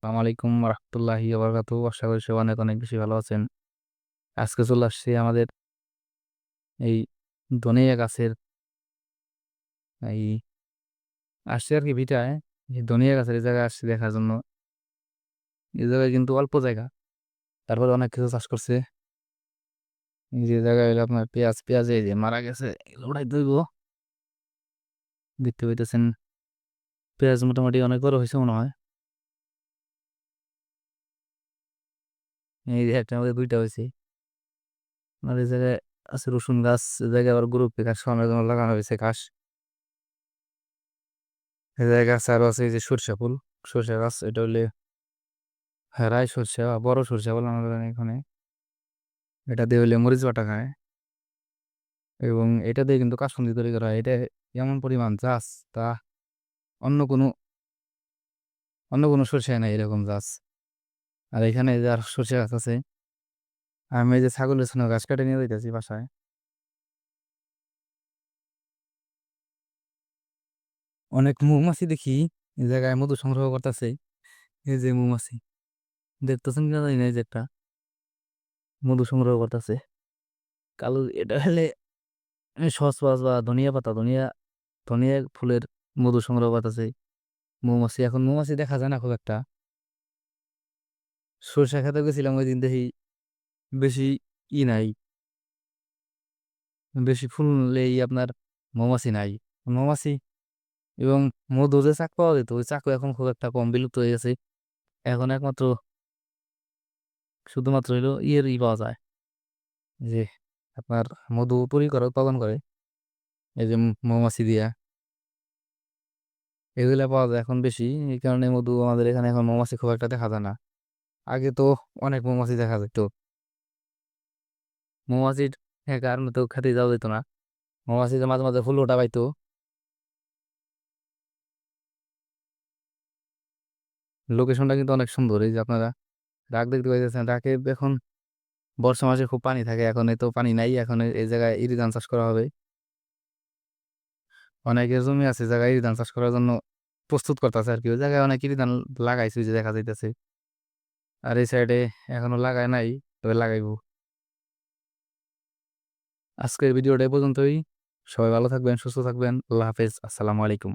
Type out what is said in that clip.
আসসালামু আলাইকুম রহমতুল্লাহি ওয়া আশা করি সবাই অনেক অনেক বেশি ভালো আছেন। আজকে চলে আসছি আমাদের এই ধনিয়া গাছের এই আসছি আর কি ভিটায়। এই ধনিয়া গাছের এই জায়গায় আসছি দেখার জন্য। এই জায়গায় কিন্তু অল্প জায়গা, তারপরে অনেক কিছু চাষ করছে। এই যে জায়গায় হলো আপনার পেঁয়াজ, পেঁয়াজ এই যে মারা গেছে, এগুলো উঠাই দইব। দেখতে পাইতেছেন পেঁয়াজ মোটামুটি অনেক বড় হয়েছে মনে হয়। এই যে একটা আমাদের দুইটা হয়েছে। আর এই জায়গায় আছে রসুন গাছ, এই জায়গায় আবার গ্রুপে ঘাস খাওয়ানোর জন্য লাগানো হয়েছে ঘাস। এই জায়গায় গাছ আরো আছে এই যে সরষা ফুল, সরষা গাছ, এটা হলে রাই সরষা বা বড় সরষা বলে আমাদের এখানে। এটা দিয়ে হইলে মরিচ বাটা খায়, এবং এটা দিয়ে কিন্তু কাসুন্দি তৈরি করা হয়। এটা এমন পরিমাণ জাস, তা অন্য কোনো অন্য কোনো সরষায় নাই এরকম জাস। আর এখানে যে আর সরষে গাছ আছে, আমি এই যে ছাগলের জন্য গাছ কেটে নিয়ে যাইতেছি বাসায়। অনেক মৌমাছি দেখি এই জায়গায় মধু সংগ্রহ করতেছে। এই যে মৌমাছি দেখতেছেন কিনা জানি না, এই যে একটা মধু সংগ্রহ করতেছে কালো। এটা হলে সসপাস বা ধনিয়া পাতা, ধনিয়া ধনিয়া ফুলের মধু সংগ্রহ করতেছে মৌমাছি। এখন মৌমাছি দেখা যায় না খুব একটা। সরষে খেতে গেছিলাম ওই দিন, দেখি বেশি নাই, বেশি ফুললেই আপনার মৌমাছি নাই। মৌমাছি এবং মধু যে চাক পাওয়া যেত, ওই চাকু এখন খুব একটা কম, বিলুপ্ত হয়ে গেছে। এখন একমাত্র শুধুমাত্র হইলো পাওয়া যায়, যে আপনার মধু তৈরি করে, উৎপাদন করে এই যে মৌমাছি দিয়া, এগুলা পাওয়া যায় এখন বেশি। এই কারণে মধু আমাদের এখানে এখন মৌমাছি খুব একটা দেখা যায় না। আগে তো অনেক মৌমাছি দেখা যেত। মৌমাছির কারণে তো খেতে যাওয়া যেত না। মৌমাছি যে মাঝে মাঝে ফুল ওঠা পাইতো। লোকেশনটা কিন্তু অনেক সুন্দর। এই যে আপনারা ডাক দেখতে পাইতেছেন, ডাকে এখন বর্ষা মাসে খুব পানি থাকে, এখন তো পানি নাই। এখন এই জায়গায় ইরি ধান চাষ করা হবে। অনেকের জমি আছে জায়গায় ইরি ধান চাষ করার জন্য প্রস্তুত করতেছে আর কি। ওই জায়গায় অনেক ইরি ধান লাগাইছে, ওই যে দেখা যাইতেছে। আর এই সাইডে এখনো লাগায় নাই, তবে লাগাইবো। আজকের ভিডিওটা এই পর্যন্তই। সবাই ভালো থাকবেন, সুস্থ থাকবেন। আল্লাহ হাফেজ, আসসালামু আলাইকুম।